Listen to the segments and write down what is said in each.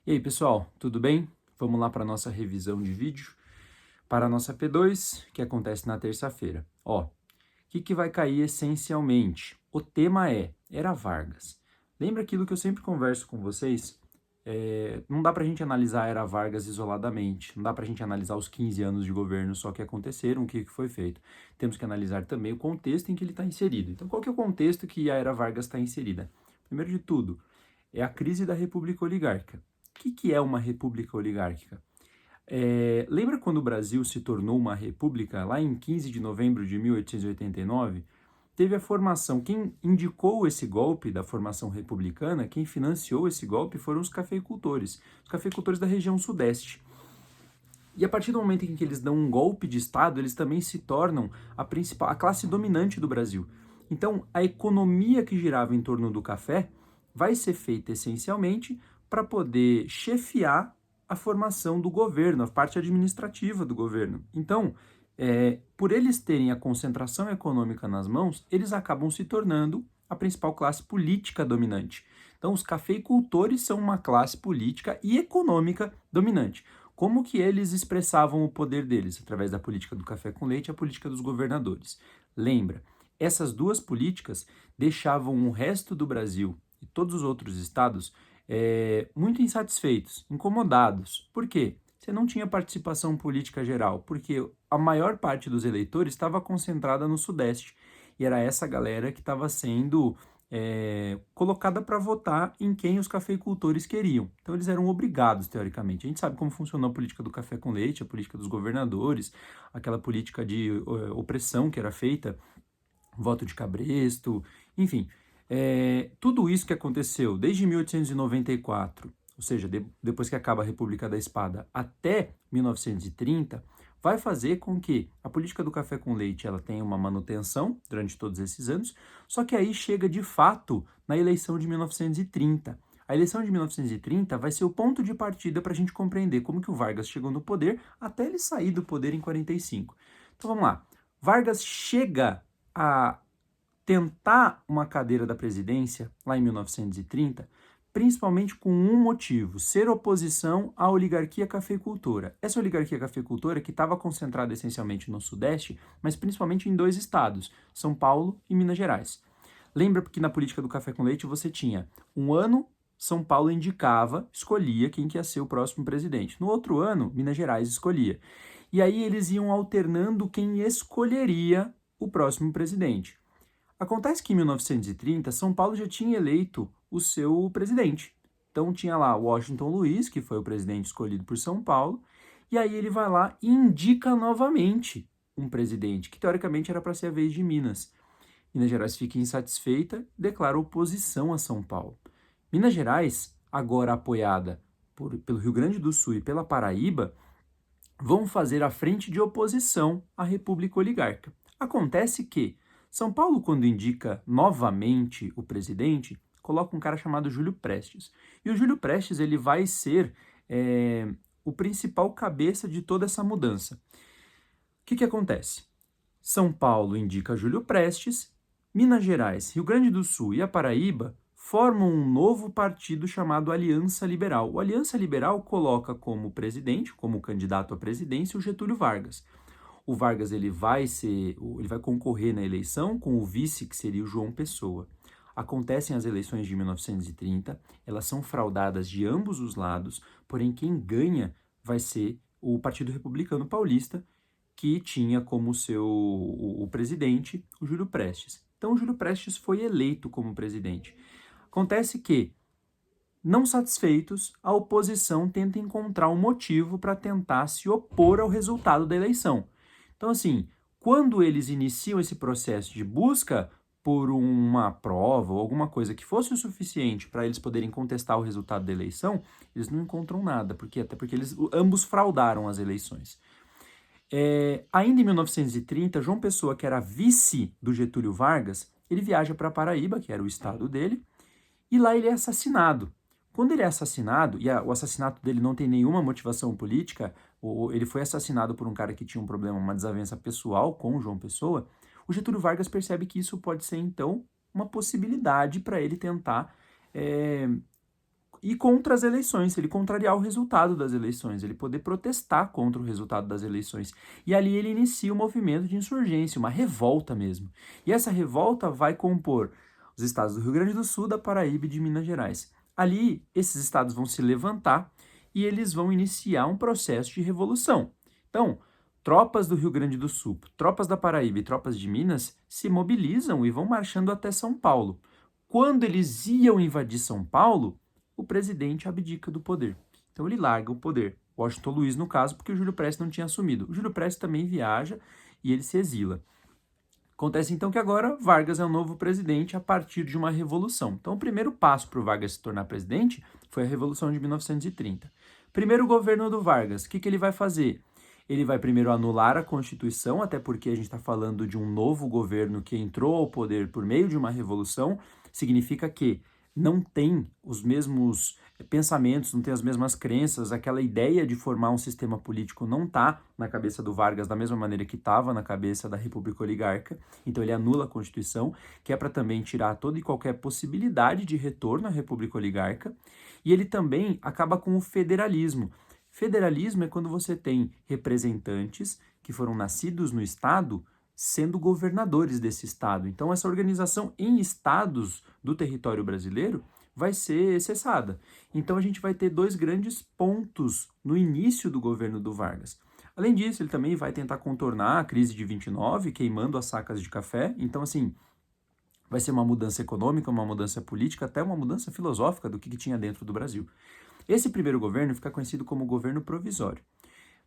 E aí, pessoal, tudo bem? Vamos lá para a nossa revisão de vídeo para a nossa P2, que acontece na terça-feira. Ó, o que vai cair essencialmente? O tema é Era Vargas. Lembra aquilo que eu sempre converso com vocês? Não dá para a gente analisar a Era Vargas isoladamente, não dá para a gente analisar os 15 anos de governo só que aconteceram, o que foi feito. Temos que analisar também o contexto em que ele está inserido. Então, qual que é o contexto que a Era Vargas está inserida? Primeiro de tudo, é a crise da República Oligárquica. O que é uma república oligárquica? Lembra quando o Brasil se tornou uma república, lá em 15 de novembro de 1889? Teve a formação, quem indicou esse golpe da formação republicana, quem financiou esse golpe foram os cafeicultores da região sudeste. E a partir do momento em que eles dão um golpe de Estado, eles também se tornam a classe dominante do Brasil. Então, a economia que girava em torno do café vai ser feita essencialmente para poder chefiar a formação do governo, a parte administrativa do governo. Então, por eles terem a concentração econômica nas mãos, eles acabam se tornando a principal classe política dominante. Então, os cafeicultores são uma classe política e econômica dominante. Como que eles expressavam o poder deles? Através da política do café com leite e a política dos governadores. Lembra, essas duas políticas deixavam o resto do Brasil e todos os outros estados muito insatisfeitos, incomodados. Por quê? Você não tinha participação política geral, porque a maior parte dos eleitores estava concentrada no Sudeste. E era essa galera que estava sendo colocada para votar em quem os cafeicultores queriam. Então eles eram obrigados, teoricamente. A gente sabe como funcionou a política do café com leite, a política dos governadores, aquela política de opressão que era feita, voto de cabresto, enfim. Tudo isso que aconteceu desde 1894, ou seja, depois que acaba a República da Espada, até 1930, vai fazer com que a política do café com leite ela tenha uma manutenção durante todos esses anos, só que aí chega de fato na eleição de 1930. A eleição de 1930 vai ser o ponto de partida para a gente compreender como que o Vargas chegou no poder até ele sair do poder em 45. Então vamos lá. Vargas chega a tentar uma cadeira da presidência lá em 1930, principalmente com um motivo: ser oposição à oligarquia cafeicultora. Essa oligarquia cafeicultora que estava concentrada essencialmente no Sudeste, mas principalmente em dois estados, São Paulo e Minas Gerais. Lembra que na política do café com leite você tinha um ano São Paulo escolhia quem que ia ser o próximo presidente. No outro ano, Minas Gerais escolhia. E aí eles iam alternando quem escolheria o próximo presidente. Acontece que em 1930, São Paulo já tinha eleito o seu presidente. Então tinha lá Washington Luiz, que foi o presidente escolhido por São Paulo, e aí ele vai lá e indica novamente um presidente, que teoricamente era para ser a vez de Minas. Minas Gerais fica insatisfeita e declara oposição a São Paulo. Minas Gerais, agora apoiada pelo Rio Grande do Sul e pela Paraíba, vão fazer a frente de oposição à República Oligárquica. Acontece que São Paulo, quando indica novamente o presidente, coloca um cara chamado Júlio Prestes. E o Júlio Prestes ele vai ser o principal cabeça de toda essa mudança. O que acontece? São Paulo indica Júlio Prestes, Minas Gerais, Rio Grande do Sul e a Paraíba formam um novo partido chamado Aliança Liberal. O Aliança Liberal coloca como presidente, como candidato à presidência, o Getúlio Vargas. O Vargas ele vai concorrer na eleição com o vice, que seria o João Pessoa. Acontecem as eleições de 1930, elas são fraudadas de ambos os lados, porém quem ganha vai ser o Partido Republicano Paulista, que tinha como o presidente o Júlio Prestes. Então o Júlio Prestes foi eleito como presidente. Acontece que, não satisfeitos, a oposição tenta encontrar um motivo para tentar se opor ao resultado da eleição. Então, assim, quando eles iniciam esse processo de busca por uma prova ou alguma coisa que fosse o suficiente para eles poderem contestar o resultado da eleição, eles não encontram nada, até porque eles ambos fraudaram as eleições. Ainda em 1930, João Pessoa, que era vice do Getúlio Vargas, ele viaja para Paraíba, que era o estado dele, e lá ele é assassinado. Quando ele é assassinado, e o assassinato dele não tem nenhuma motivação política, ele foi assassinado por um cara que tinha um problema, uma desavença pessoal com o João Pessoa, o Getúlio Vargas percebe que isso pode ser, então, uma possibilidade para ele tentar ir contra as eleições, ele contrariar o resultado das eleições, ele poder protestar contra o resultado das eleições. E ali ele inicia um movimento de insurgência, uma revolta mesmo. E essa revolta vai compor os estados do Rio Grande do Sul, da Paraíba e de Minas Gerais. Ali, esses estados vão se levantar e eles vão iniciar um processo de revolução. Então, tropas do Rio Grande do Sul, tropas da Paraíba e tropas de Minas se mobilizam e vão marchando até São Paulo. Quando eles iam invadir São Paulo, o presidente abdica do poder. Então ele larga o poder. Washington Luiz, no caso, porque o Júlio Prestes não tinha assumido. O Júlio Prestes também viaja e ele se exila. Acontece então que agora Vargas é o novo presidente a partir de uma revolução. Então o primeiro passo para o Vargas se tornar presidente foi a Revolução de 1930. Primeiro governo do Vargas, o que ele vai fazer? Ele vai primeiro anular a Constituição, até porque a gente está falando de um novo governo que entrou ao poder por meio de uma revolução, significa que não tem os mesmos pensamentos, não tem as mesmas crenças, aquela ideia de formar um sistema político não está na cabeça do Vargas da mesma maneira que estava na cabeça da República Oligarca, então ele anula a Constituição, que é para também tirar toda e qualquer possibilidade de retorno à República Oligarca, e ele também acaba com o federalismo. Federalismo é quando você tem representantes que foram nascidos no Estado sendo governadores desse Estado. Então, essa organização em estados do território brasileiro vai ser cessada. Então, a gente vai ter dois grandes pontos no início do governo do Vargas. Além disso, ele também vai tentar contornar a crise de 29, queimando as sacas de café. Então, assim, vai ser uma mudança econômica, uma mudança política, até uma mudança filosófica do que tinha dentro do Brasil. Esse primeiro governo fica conhecido como governo provisório.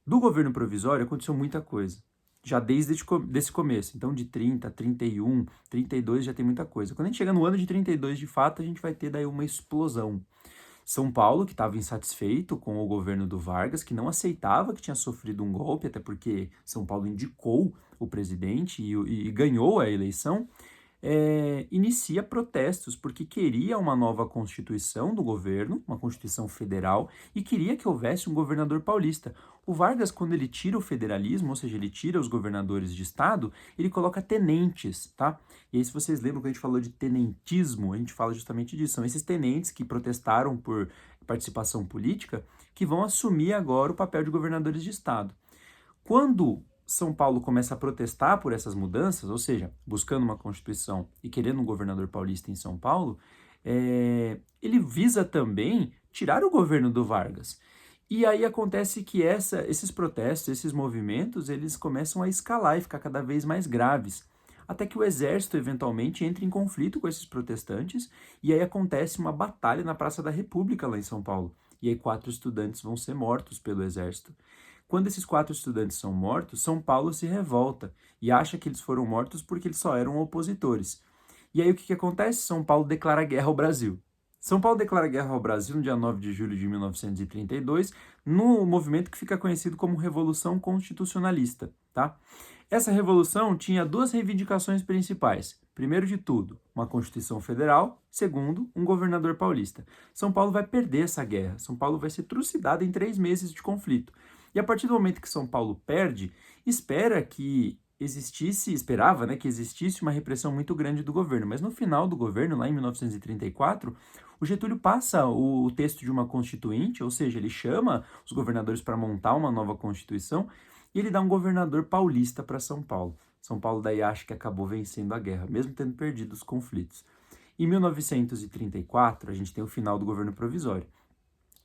Do governo provisório aconteceu muita coisa, já desde esse começo. Então, de 30, 31, 32 já tem muita coisa. Quando a gente chega no ano de 32, de fato, a gente vai ter daí uma explosão. São Paulo, que estava insatisfeito com o governo do Vargas, que não aceitava que tinha sofrido um golpe, até porque São Paulo indicou o presidente e ganhou a eleição, inicia protestos porque queria uma nova constituição do governo, uma constituição federal, e queria que houvesse um governador paulista. O Vargas, quando ele tira o federalismo, ou seja, ele tira os governadores de estado, ele coloca tenentes, tá? E aí, se vocês lembram que a gente falou de tenentismo, a gente fala justamente disso. São esses tenentes que protestaram por participação política que vão assumir agora o papel de governadores de estado. Quando São Paulo começa a protestar por essas mudanças, ou seja, buscando uma Constituição e querendo um governador paulista em São Paulo, ele visa também tirar o governo do Vargas. E aí acontece que esses protestos, esses movimentos, eles começam a escalar e ficar cada vez mais graves, até que o exército eventualmente entra em conflito com esses protestantes, e aí acontece uma batalha na Praça da República lá em São Paulo. E aí 4 estudantes vão ser mortos pelo exército. Quando esses 4 estudantes são mortos, São Paulo se revolta e acha que eles foram mortos porque eles só eram opositores. E aí o que acontece? São Paulo declara guerra ao Brasil. São Paulo declara guerra ao Brasil no dia 9 de julho de 1932, no movimento que fica conhecido como Revolução Constitucionalista, tá? Essa revolução tinha 2 reivindicações principais. Primeiro de tudo, uma Constituição Federal. Segundo, um governador paulista. São Paulo vai perder essa guerra. São Paulo vai ser trucidado em 3 meses de conflito. E a partir do momento que São Paulo perde, esperava, né, que existisse uma repressão muito grande do governo. Mas no final do governo, lá em 1934, o Getúlio passa o texto de uma constituinte, ou seja, ele chama os governadores para montar uma nova constituição e ele dá um governador paulista para São Paulo. São Paulo daí acha que acabou vencendo a guerra, mesmo tendo perdido os conflitos. Em 1934, a gente tem o final do governo provisório.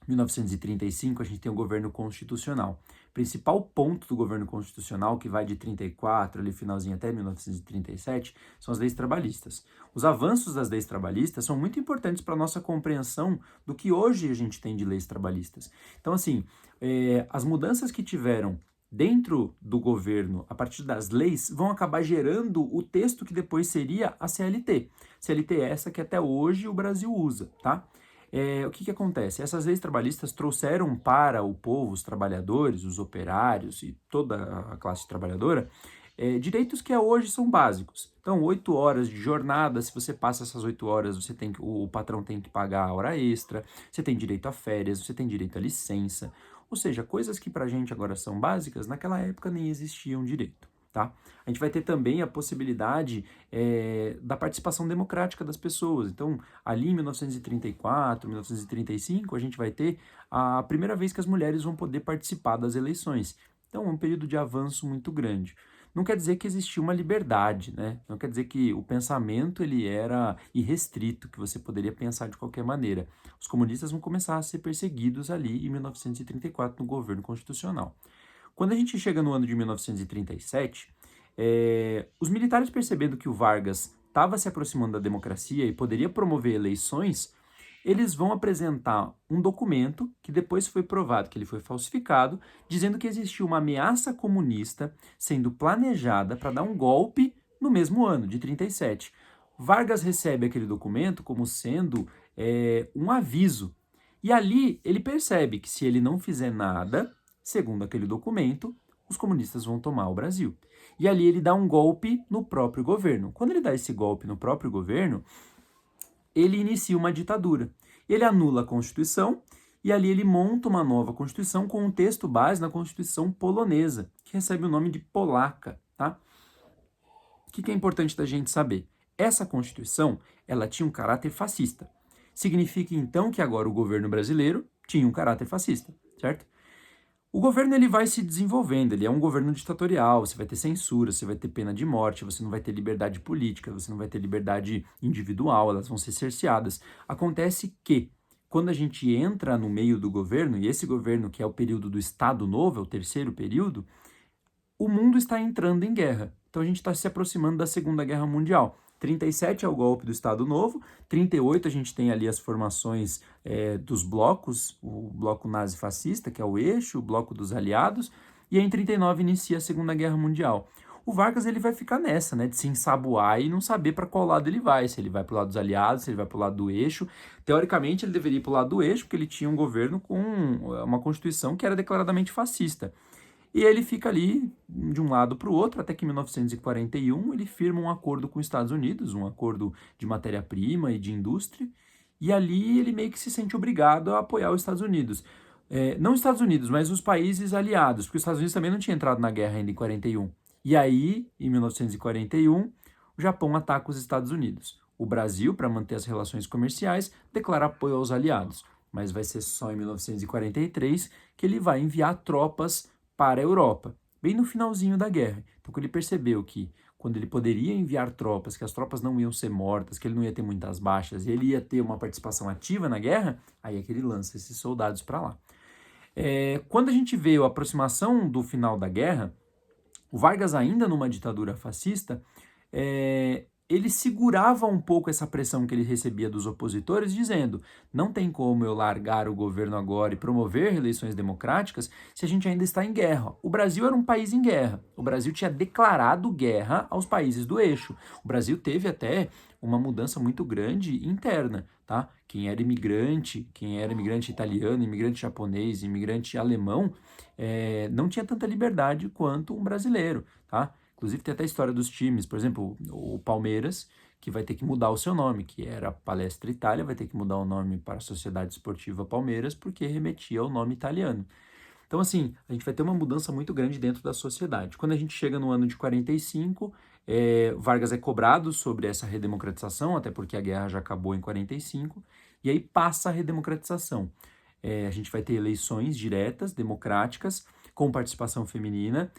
Em 1935, a gente tem o governo constitucional. O principal ponto do governo constitucional, que vai de 34, ali finalzinho até 1937, são as leis trabalhistas. Os avanços das leis trabalhistas são muito importantes para a nossa compreensão do que hoje a gente tem de leis trabalhistas. Então, assim, as mudanças que tiveram dentro do governo, a partir das leis, vão acabar gerando o texto que depois seria a CLT. CLT é essa que até hoje o Brasil usa, tá? O que acontece? Essas leis trabalhistas trouxeram para o povo, os trabalhadores, os operários e toda a classe trabalhadora, direitos que hoje são básicos. Então, 8 horas de jornada, se você passa essas 8 horas, o patrão tem que pagar a hora extra, você tem direito a férias, você tem direito a licença, ou seja, coisas que pra gente agora são básicas, naquela época nem existiam direito, tá? A gente vai ter também a possibilidade da participação democrática das pessoas. Então, ali em 1934, 1935, a gente vai ter a primeira vez que as mulheres vão poder participar das eleições. Então, é um período de avanço muito grande. Não quer dizer que existia uma liberdade, né? Não quer dizer que o pensamento ele era irrestrito, que você poderia pensar de qualquer maneira. Os comunistas vão começar a ser perseguidos ali em 1934 no governo constitucional. Quando a gente chega no ano de 1937, os militares percebendo que o Vargas estava se aproximando da democracia e poderia promover eleições, eles vão apresentar um documento que depois foi provado que ele foi falsificado, dizendo que existia uma ameaça comunista sendo planejada para dar um golpe no mesmo ano, de 37. Vargas recebe aquele documento como sendo um aviso. E ali ele percebe que se ele não fizer nada, segundo aquele documento, os comunistas vão tomar o Brasil. E ali ele dá um golpe no próprio governo. Quando ele dá esse golpe no próprio governo, ele inicia uma ditadura. Ele anula a Constituição e ali ele monta uma nova Constituição com um texto base na Constituição polonesa, que recebe o nome de Polaca, tá? O que é importante da gente saber? Essa Constituição, ela tinha um caráter fascista. Significa então que agora o governo brasileiro tinha um caráter fascista, certo? O governo ele vai se desenvolvendo, ele é um governo ditatorial, você vai ter censura, você vai ter pena de morte, você não vai ter liberdade política, você não vai ter liberdade individual, elas vão ser cerceadas. Acontece que, quando a gente entra no meio do governo, e esse governo que é o período do Estado Novo, é o terceiro período, o mundo está entrando em guerra. Então a gente está se aproximando da Segunda Guerra Mundial. 37 é o golpe do Estado Novo, 38 a gente tem ali as formações dos blocos, o bloco nazi-fascista, que é o eixo, o bloco dos aliados, e aí em 39 inicia a Segunda Guerra Mundial. O Vargas ele vai ficar nessa, né, de se ensaboar e não saber para qual lado ele vai, se ele vai para o lado dos aliados, se ele vai para o lado do eixo. Teoricamente ele deveria ir para o lado do eixo, porque ele tinha um governo com uma constituição que era declaradamente fascista. E ele fica ali de um lado para o outro, até que em 1941 ele firma um acordo com os Estados Unidos, um acordo de matéria-prima e de indústria, e ali ele meio que se sente obrigado a apoiar os Estados Unidos. Não os Estados Unidos, mas os países aliados, porque os Estados Unidos também não tinha entrado na guerra ainda em 41. E aí, em 1941, o Japão ataca os Estados Unidos. O Brasil, para manter as relações comerciais, declara apoio aos aliados, mas vai ser só em 1943 que ele vai enviar tropas para a Europa, bem no finalzinho da guerra. Então, quando ele percebeu que quando ele poderia enviar tropas, que as tropas não iam ser mortas, que ele não ia ter muitas baixas, e ele ia ter uma participação ativa na guerra, aí é que ele lança esses soldados para lá. Quando a gente vê a aproximação do final da guerra, o Vargas ainda numa ditadura fascista, ele segurava um pouco essa pressão que ele recebia dos opositores, dizendo: não tem como eu largar o governo agora e promover eleições democráticas se a gente ainda está em guerra. O Brasil era um país em guerra. O Brasil tinha declarado guerra aos países do eixo. O Brasil teve até uma mudança muito grande interna, tá? Quem era imigrante italiano, imigrante japonês, imigrante alemão, não tinha tanta liberdade quanto um brasileiro, tá? Inclusive tem até a história dos times, por exemplo, o Palmeiras, que vai ter que mudar o seu nome, que era Palestra Itália, vai ter que mudar o nome para a Sociedade Esportiva Palmeiras, porque remetia ao nome italiano. Então, assim, a gente vai ter uma mudança muito grande dentro da sociedade. Quando a gente chega no ano de 45, Vargas é cobrado sobre essa redemocratização, até porque a guerra já acabou em 45, e aí passa a redemocratização. A gente vai ter eleições diretas, democráticas, com participação feminina,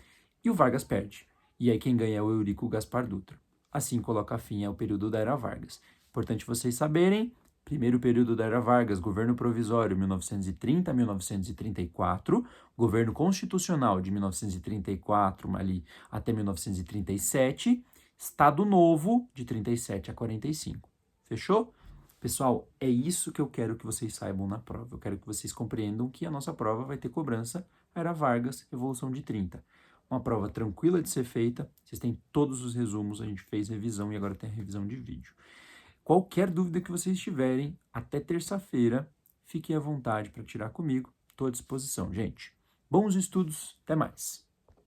e o Vargas perde. E aí quem ganha é o Eurico Gaspar Dutra. Assim coloca fim ao período da Era Vargas. Importante vocês saberem, primeiro período da Era Vargas, governo provisório 1930 a 1934, governo constitucional de 1934 ali até 1937, Estado Novo de 37 a 45. Fechou? Pessoal, é isso que eu quero que vocês saibam na prova. Eu quero que vocês compreendam que a nossa prova vai ter cobrança Era Vargas, Revolução de 30. Uma prova tranquila de ser feita, vocês têm todos os resumos, a gente fez revisão e agora tem a revisão de vídeo. Qualquer dúvida que vocês tiverem, até terça-feira, fiquem à vontade para tirar comigo, estou à disposição, gente. Bons estudos, até mais!